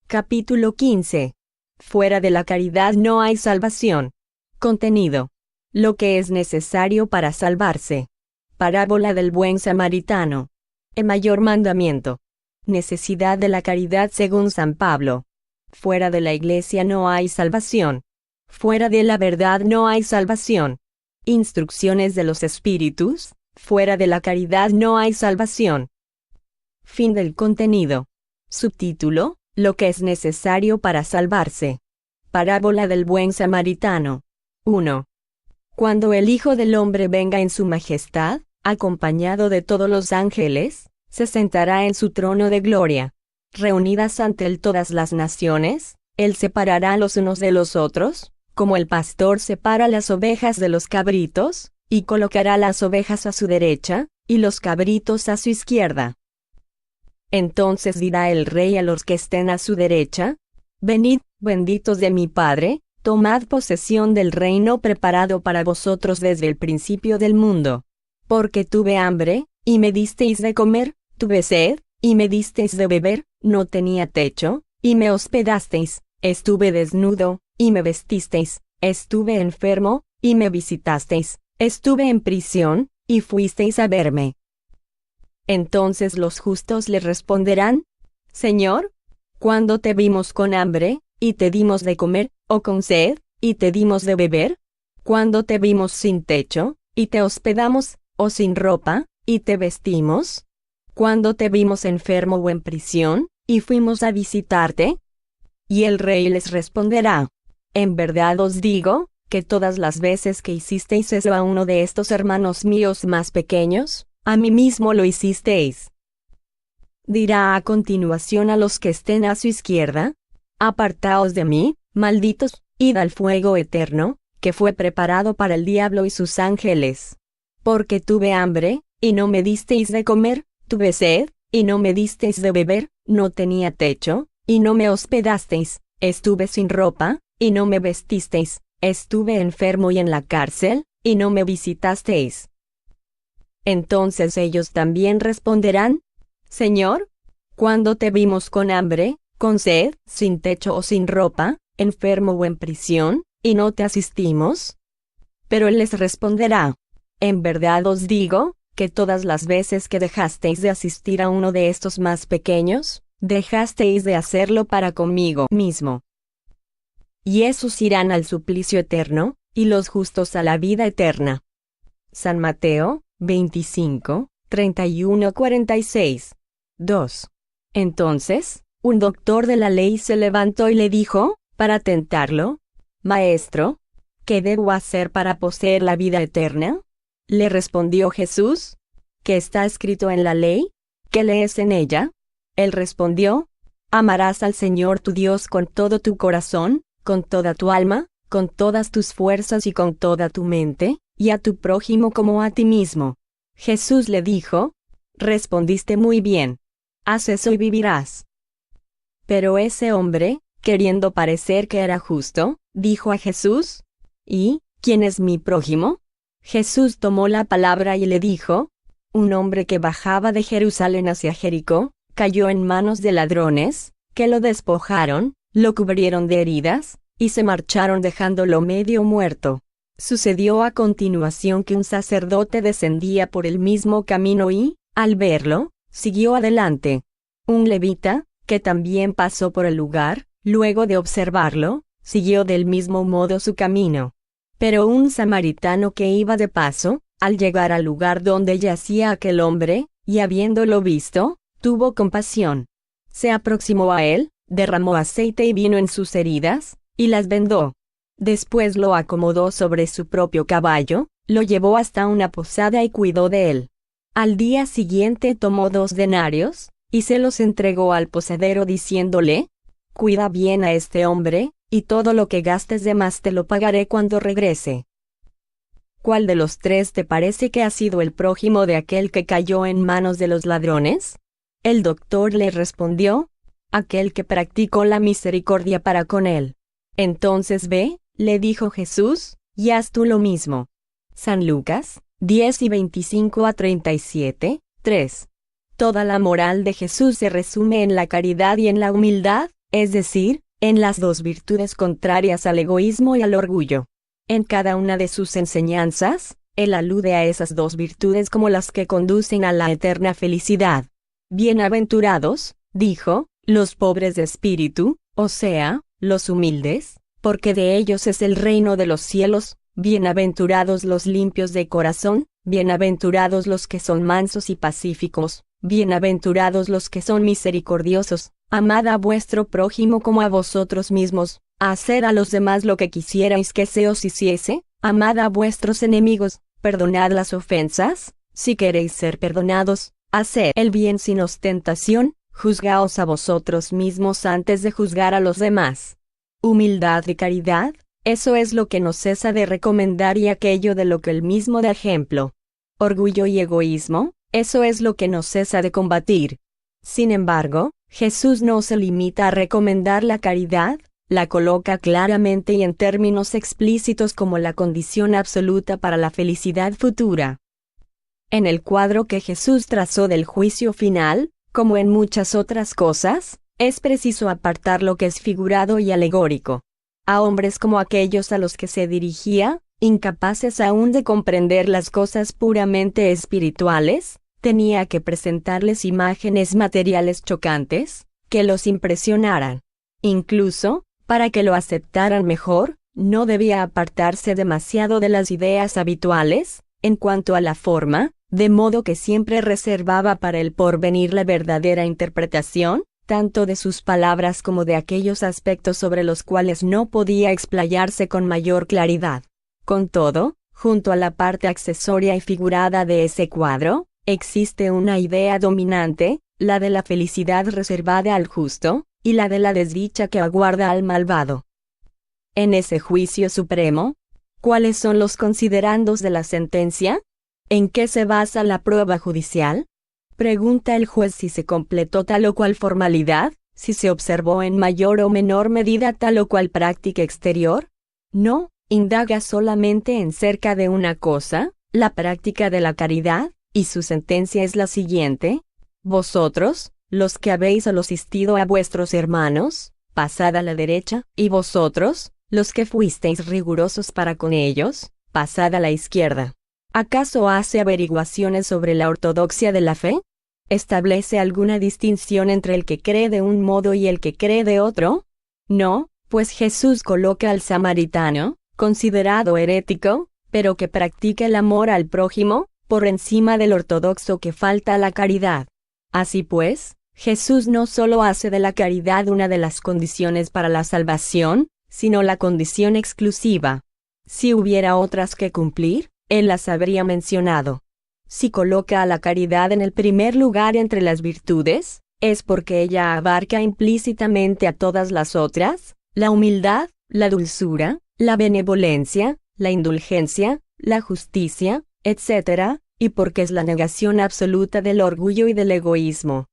Capítulo 15. Fuera de la caridad no hay salvación. Contenido. Lo que es necesario para salvarse. Parábola del buen samaritano. El mayor mandamiento. Necesidad de la caridad según San Pablo. Fuera de la iglesia no hay salvación. Fuera de la verdad no hay salvación. Instrucciones de los espíritus. Fuera de la caridad no hay salvación. Fin del contenido. Subtítulo: Lo que es necesario para salvarse. Parábola del buen samaritano. 1. Cuando el Hijo del Hombre venga en su majestad, acompañado de todos los ángeles, se sentará en su trono de gloria. Reunidas ante él todas las naciones, él separará los unos de los otros, como el pastor separa las ovejas de los cabritos, y colocará las ovejas a su derecha, y los cabritos a su izquierda. Entonces dirá el Rey a los que estén a su derecha: Venid, benditos de mi Padre, tomad posesión del reino preparado para vosotros desde el principio del mundo. Porque tuve hambre, y me disteis de comer, tuve sed, y me disteis de beber, no tenía techo, y me hospedasteis, estuve desnudo, y me vestisteis, estuve enfermo, y me visitasteis, estuve en prisión, y fuisteis a verme. Entonces los justos le responderán: Señor, ¿cuándo te vimos con hambre, y te dimos de comer, o con sed, y te dimos de beber? ¿Cuándo te vimos sin techo, y te hospedamos, o sin ropa, y te vestimos? ¿Cuándo te vimos enfermo o en prisión, y fuimos a visitarte? Y el Rey les responderá: En verdad os digo, que todas las veces que hicisteis eso a uno de estos hermanos míos más pequeños, a mí mismo lo hicisteis. Dirá a continuación a los que estén a su izquierda: Apartaos de mí, malditos, id al fuego eterno, que fue preparado para el diablo y sus ángeles. Porque tuve hambre, y no me disteis de comer, tuve sed, y no me disteis de beber, no tenía techo, y no me hospedasteis, estuve sin ropa, y no me vestisteis, estuve enfermo y en la cárcel, y no me visitasteis. Entonces ellos también responderán: Señor, ¿cuándo te vimos con hambre, con sed, sin techo o sin ropa, enfermo o en prisión, y no te asistimos? Pero él les responderá: En verdad os digo, que todas las veces que dejasteis de asistir a uno de estos más pequeños, dejasteis de hacerlo para conmigo mismo. Y esos irán al suplicio eterno, y los justos a la vida eterna. San Mateo 25, 31-46. 2. Entonces, un doctor de la ley se levantó y le dijo, para tentarlo: Maestro, ¿qué debo hacer para poseer la vida eterna? Le respondió Jesús: ¿Qué está escrito en la ley? ¿Qué lees en ella? Él respondió: Amarás al Señor tu Dios con todo tu corazón, con toda tu alma, con todas tus fuerzas y con toda tu mente, y a tu prójimo como a ti mismo. Jesús le dijo: Respondiste muy bien. Haz eso y vivirás. Pero ese hombre, queriendo parecer que era justo, dijo a Jesús: ¿Y quién es mi prójimo? Jesús tomó la palabra y le dijo: Un hombre que bajaba de Jerusalén hacia Jericó, cayó en manos de ladrones, que lo despojaron, lo cubrieron de heridas, y se marcharon dejándolo medio muerto. Sucedió a continuación que un sacerdote descendía por el mismo camino y, al verlo, siguió adelante. Un levita, que también pasó por el lugar, luego de observarlo, siguió del mismo modo su camino. Pero un samaritano que iba de paso, al llegar al lugar donde yacía aquel hombre, y habiéndolo visto, tuvo compasión. Se aproximó a él, derramó aceite y vino en sus heridas, y las vendó. Después lo acomodó sobre su propio caballo, lo llevó hasta una posada y cuidó de él. Al día siguiente tomó 2 denarios, y se los entregó al posadero diciéndole: Cuida bien a este hombre, y todo lo que gastes de más te lo pagaré cuando regrese. ¿Cuál de los 3 te parece que ha sido el prójimo de aquel que cayó en manos de los ladrones? El doctor le respondió: Aquel que practicó la misericordia para con él. Entonces ve, le dijo Jesús, y haz tú lo mismo. San Lucas 10 y 25-37, 3. Toda la moral de Jesús se resume en la caridad y en la humildad, es decir, en las dos virtudes contrarias al egoísmo y al orgullo. En cada una de sus enseñanzas, él alude a esas dos virtudes como las que conducen a la eterna felicidad. Bienaventurados, dijo, los pobres de espíritu, o sea, los humildes, porque de ellos es el reino de los cielos. Bienaventurados los limpios de corazón, bienaventurados los que son mansos y pacíficos, bienaventurados los que son misericordiosos. Amad a vuestro prójimo como a vosotros mismos, haced a los demás lo que quisierais que se os hiciese. Amad a vuestros enemigos, perdonad las ofensas, si queréis ser perdonados, haced el bien sin ostentación, juzgaos a vosotros mismos antes de juzgar a los demás. Humildad y caridad, eso es lo que no cesa de recomendar y aquello de lo que él mismo da ejemplo. Orgullo y egoísmo, eso es lo que no cesa de combatir. Sin embargo, Jesús no se limita a recomendar la caridad, la coloca claramente y en términos explícitos como la condición absoluta para la felicidad futura. En el cuadro que Jesús trazó del juicio final, como en muchas otras cosas, es preciso apartar lo que es figurado y alegórico. A hombres como aquellos a los que se dirigía, incapaces aún de comprender las cosas puramente espirituales, tenía que presentarles imágenes materiales chocantes, que los impresionaran. Incluso, para que lo aceptaran mejor, no debía apartarse demasiado de las ideas habituales, en cuanto a la forma, de modo que siempre reservaba para el porvenir la verdadera interpretación, tanto de sus palabras como de aquellos aspectos sobre los cuales no podía explayarse con mayor claridad. Con todo, junto a la parte accesoria y figurada de ese cuadro, existe una idea dominante, la de la felicidad reservada al justo, y la de la desdicha que aguarda al malvado. En ese juicio supremo, ¿cuáles son los considerandos de la sentencia? ¿En qué se basa la prueba judicial? Pregunta el juez si se completó tal o cual formalidad, si se observó en mayor o menor medida tal o cual práctica exterior. No, indaga solamente en cerca de una cosa, la práctica de la caridad, y su sentencia es la siguiente: vosotros, los que habéis asistido a vuestros hermanos, pasad a la derecha, y vosotros, los que fuisteis rigurosos para con ellos, pasad a la izquierda. ¿Acaso hace averiguaciones sobre la ortodoxia de la fe? ¿Establece alguna distinción entre el que cree de un modo y el que cree de otro? No, pues Jesús coloca al samaritano, considerado herético, pero que practica el amor al prójimo, por encima del ortodoxo que falta a la caridad. Así pues, Jesús no solo hace de la caridad una de las condiciones para la salvación, sino la condición exclusiva. Si hubiera otras que cumplir, él las habría mencionado. Si coloca a la caridad en el primer lugar entre las virtudes, es porque ella abarca implícitamente a todas las otras: la humildad, la dulzura, la benevolencia, la indulgencia, la justicia, etc., y porque es la negación absoluta del orgullo y del egoísmo.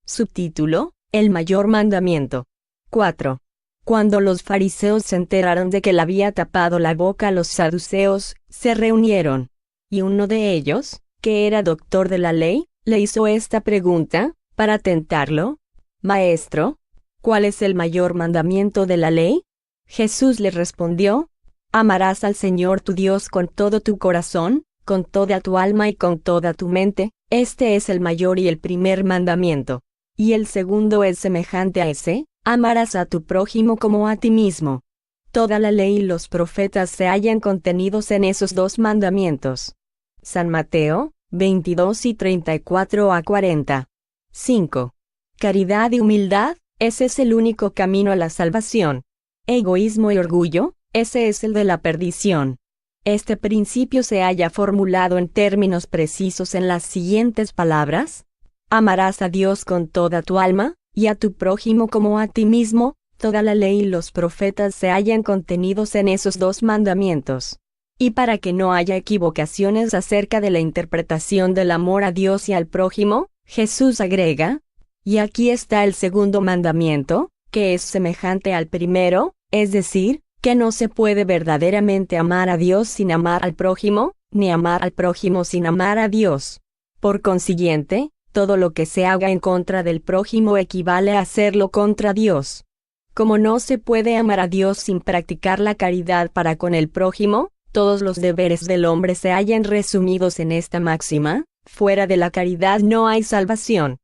Subtítulo: El mayor mandamiento. 4. Cuando los fariseos se enteraron de que le había tapado la boca a los saduceos, se reunieron. Y uno de ellos, que era doctor de la ley, le hizo esta pregunta, para tentarlo: Maestro, ¿cuál es el mayor mandamiento de la ley? Jesús le respondió: Amarás al Señor tu Dios con todo tu corazón, con toda tu alma y con toda tu mente. Este es el mayor y el primer mandamiento. Y el segundo es semejante a ese: amarás a tu prójimo como a ti mismo. Toda la ley y los profetas se hallan contenidos en esos dos mandamientos. San Mateo, 22 y 34 a 40. 5. Caridad y humildad, ese es el único camino a la salvación. Egoísmo y orgullo, ese es el de la perdición. Este principio se halla formulado en términos precisos en las siguientes palabras: amarás a Dios con toda tu alma, y a tu prójimo como a ti mismo. Toda la ley y los profetas se hallan contenidos en esos dos mandamientos. Y para que no haya equivocaciones acerca de la interpretación del amor a Dios y al prójimo, Jesús agrega: y aquí está el segundo mandamiento, que es semejante al primero, es decir, que no se puede verdaderamente amar a Dios sin amar al prójimo, ni amar al prójimo sin amar a Dios. Por consiguiente, todo lo que se haga en contra del prójimo equivale a hacerlo contra Dios. Como no se puede amar a Dios sin practicar la caridad para con el prójimo, todos los deberes del hombre se hallan resumidos en esta máxima: fuera de la caridad no hay salvación.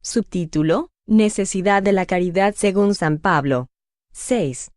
Subtítulo: Necesidad de la caridad según San Pablo. 6.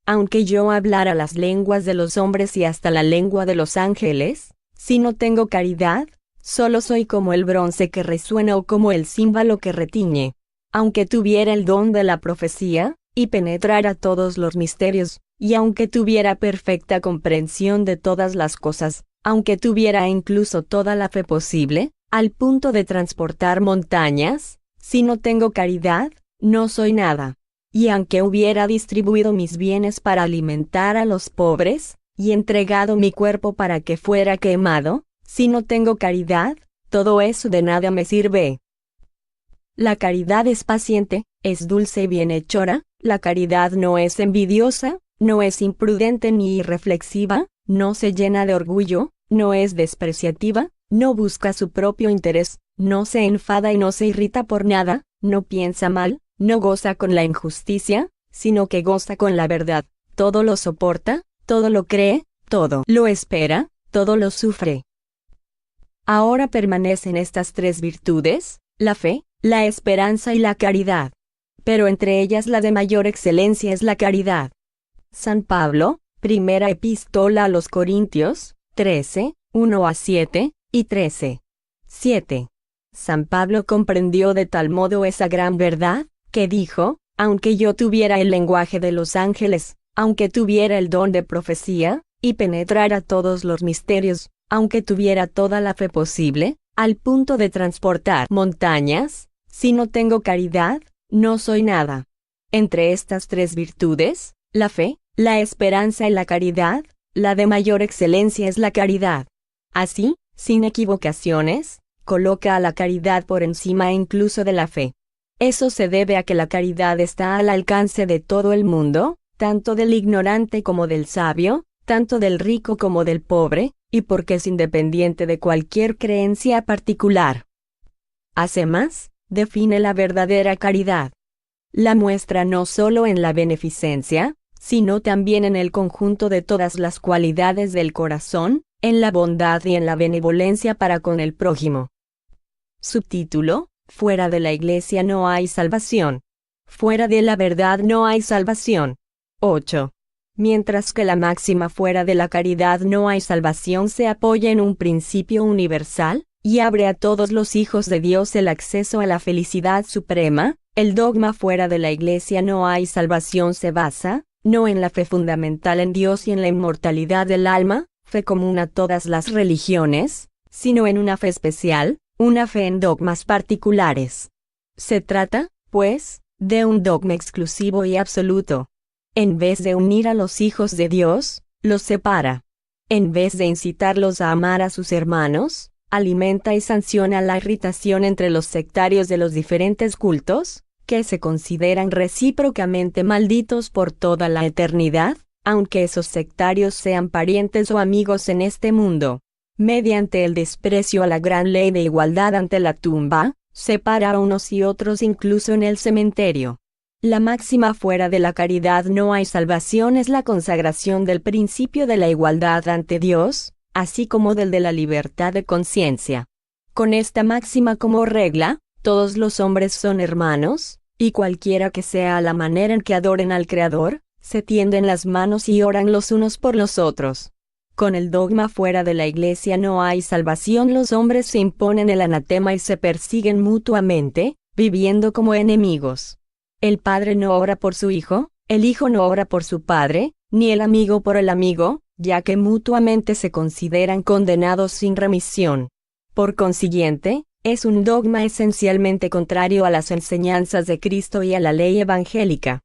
Aunque yo hablara las lenguas de los hombres y hasta la lengua de los ángeles, si no tengo caridad, solo soy como el bronce que resuena o como el címbalo que retiñe. Aunque tuviera el don de la profecía, y penetrara todos los misterios, y aunque tuviera perfecta comprensión de todas las cosas, aunque tuviera incluso toda la fe posible, al punto de transportar montañas, si no tengo caridad, no soy nada. Y aunque hubiera distribuido mis bienes para alimentar a los pobres, y entregado mi cuerpo para que fuera quemado, si no tengo caridad, todo eso de nada me sirve. La caridad es paciente, es dulce y bienhechora, la caridad no es envidiosa, no es imprudente ni irreflexiva, no se llena de orgullo, no es despreciativa, no busca su propio interés, no se enfada y no se irrita por nada, no piensa mal, no goza con la injusticia, sino que goza con la verdad, todo lo soporta, todo lo cree, todo lo espera, todo lo sufre. Ahora permanecen estas tres virtudes: la fe, la esperanza y la caridad. Pero entre ellas la de mayor excelencia es la caridad. San Pablo, Primera Epístola a los Corintios, 13, 1-7, y 13. 7. San Pablo comprendió de tal modo esa gran verdad, que dijo: aunque yo tuviera el lenguaje de los ángeles, aunque tuviera el don de profecía, y penetrara todos los misterios, aunque tuviera toda la fe posible, al punto de transportar montañas, si no tengo caridad, no soy nada. Entre estas tres virtudes, la fe, la esperanza y la caridad, la de mayor excelencia es la caridad. Así, sin equivocaciones, coloca a la caridad por encima incluso de la fe. Eso se debe a que la caridad está al alcance de todo el mundo, tanto del ignorante como del sabio, tanto del rico como del pobre, y porque es independiente de cualquier creencia particular. Hace más, define la verdadera caridad. La muestra no solo en la beneficencia, sino también en el conjunto de todas las cualidades del corazón, en la bondad y en la benevolencia para con el prójimo. Subtítulo: Fuera de la Iglesia no hay salvación. Fuera de la verdad no hay salvación. 8. Mientras que la máxima fuera de la caridad no hay salvación se apoya en un principio universal, y abre a todos los hijos de Dios el acceso a la felicidad suprema, el dogma fuera de la Iglesia no hay salvación se basa, no en la fe fundamental en Dios y en la inmortalidad del alma, fe común a todas las religiones, sino en una fe especial, una fe en dogmas particulares. Se trata, pues, de un dogma exclusivo y absoluto. En vez de unir a los hijos de Dios, los separa. En vez de incitarlos a amar a sus hermanos, alimenta y sanciona la irritación entre los sectarios de los diferentes cultos, que se consideran recíprocamente malditos por toda la eternidad, aunque esos sectarios sean parientes o amigos en este mundo. Mediante el desprecio a la gran ley de igualdad ante la tumba, separa a unos y otros incluso en el cementerio. La máxima fuera de la caridad no hay salvación es la consagración del principio de la igualdad ante Dios, así como del de la libertad de conciencia. Con esta máxima como regla, todos los hombres son hermanos, y cualquiera que sea la manera en que adoren al Creador, se tienden las manos y oran los unos por los otros. Con el dogma fuera de la Iglesia no hay salvación, los hombres se imponen el anatema y se persiguen mutuamente, viviendo como enemigos. El padre no ora por su hijo, el hijo no ora por su padre, ni el amigo por el amigo, ya que mutuamente se consideran condenados sin remisión. Por consiguiente, es un dogma esencialmente contrario a las enseñanzas de Cristo y a la ley evangélica.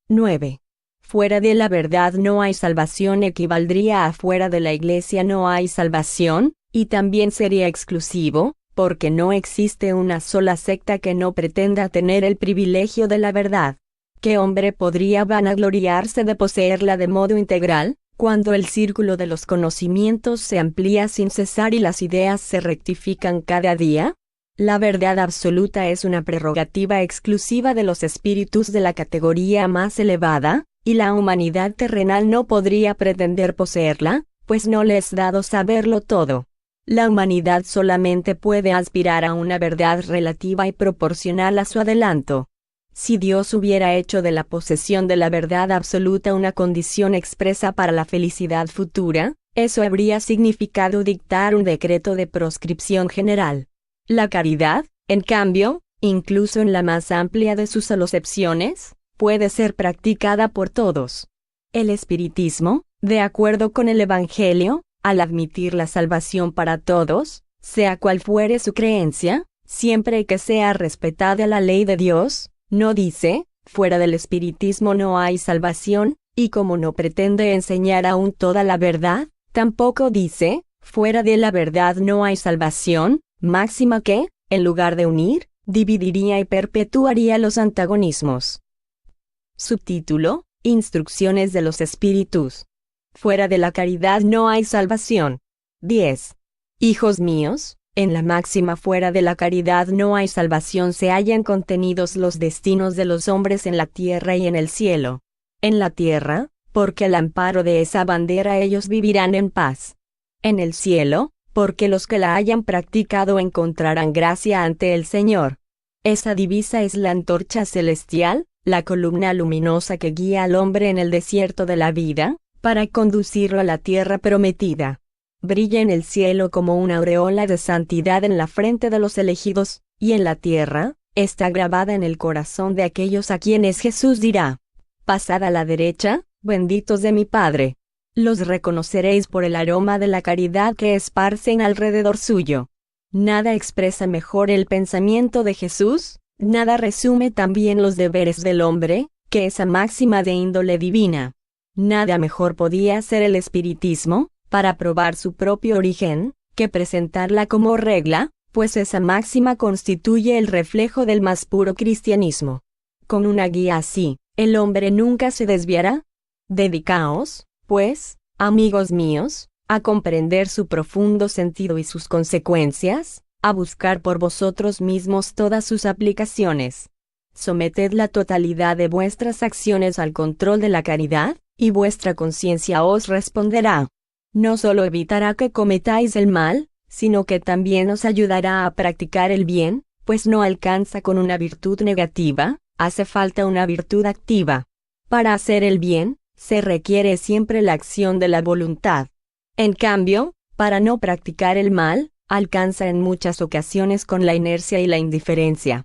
9. Fuera de la verdad no hay salvación equivaldría a fuera de la Iglesia no hay salvación, y también sería exclusivo, porque no existe una sola secta que no pretenda tener el privilegio de la verdad. ¿Qué hombre podría vanagloriarse de poseerla de modo integral, cuando el círculo de los conocimientos se amplía sin cesar y las ideas se rectifican cada día? La verdad absoluta es una prerrogativa exclusiva de los espíritus de la categoría más elevada, y la humanidad terrenal no podría pretender poseerla, pues no le es dado saberlo todo. La humanidad solamente puede aspirar a una verdad relativa y proporcional a su adelanto. Si Dios hubiera hecho de la posesión de la verdad absoluta una condición expresa para la felicidad futura, eso habría significado dictar un decreto de proscripción general. La caridad, en cambio, incluso en la más amplia de sus acepciones, puede ser practicada por todos. El espiritismo, de acuerdo con el Evangelio, al admitir la salvación para todos, sea cual fuere su creencia, siempre que sea respetada la ley de Dios, no dice, fuera del espiritismo no hay salvación, y como no pretende enseñar aún toda la verdad, tampoco dice, fuera de la verdad no hay salvación, máxima que, en lugar de unir, dividiría y perpetuaría los antagonismos. Subtítulo: Instrucciones de los Espíritus. Fuera de la caridad no hay salvación. 10. Hijos míos, en la máxima fuera de la caridad no hay salvación se hallan contenidos los destinos de los hombres en la tierra y en el cielo. En la tierra, porque al amparo de esa bandera ellos vivirán en paz. En el cielo, porque los que la hayan practicado encontrarán gracia ante el Señor. Esa divisa es la antorcha celestial, la columna luminosa que guía al hombre en el desierto de la vida, para conducirlo a la tierra prometida. Brilla en el cielo como una aureola de santidad en la frente de los elegidos, y en la tierra, está grabada en el corazón de aquellos a quienes Jesús dirá: pasad a la derecha, benditos de mi Padre. Los reconoceréis por el aroma de la caridad que esparcen alrededor suyo. Nada expresa mejor el pensamiento de Jesús, nada resume tan bien los deberes del hombre, que esa máxima de índole divina. Nada mejor podía hacer el espiritismo, para probar su propio origen, que presentarla como regla, pues esa máxima constituye el reflejo del más puro cristianismo. Con una guía así, el hombre nunca se desviará. Dedicaos, pues, amigos míos, a comprender su profundo sentido y sus consecuencias, a buscar por vosotros mismos todas sus aplicaciones. Someted la totalidad de vuestras acciones al control de la caridad, y vuestra conciencia os responderá. No solo evitará que cometáis el mal, sino que también os ayudará a practicar el bien, pues no alcanza con una virtud negativa, hace falta una virtud activa. Para hacer el bien, se requiere siempre la acción de la voluntad. En cambio, para no practicar el mal, alcanza en muchas ocasiones con la inercia y la indiferencia.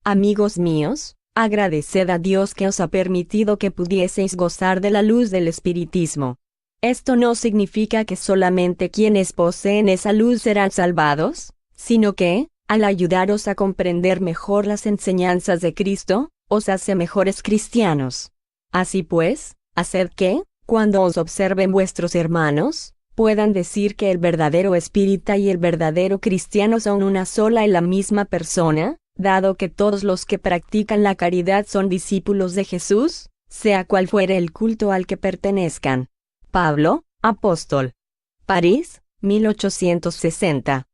Amigos míos, agradeced a Dios que os ha permitido que pudieseis gozar de la luz del espiritismo. Esto no significa que solamente quienes poseen esa luz serán salvados, sino que, al ayudaros a comprender mejor las enseñanzas de Cristo, os hace mejores cristianos. Así pues, haced que, cuando os observen vuestros hermanos, puedan decir que el verdadero espírita y el verdadero cristiano son una sola y la misma persona, dado que todos los que practican la caridad son discípulos de Jesús, sea cual fuere el culto al que pertenezcan. Pablo, apóstol. París, 1860.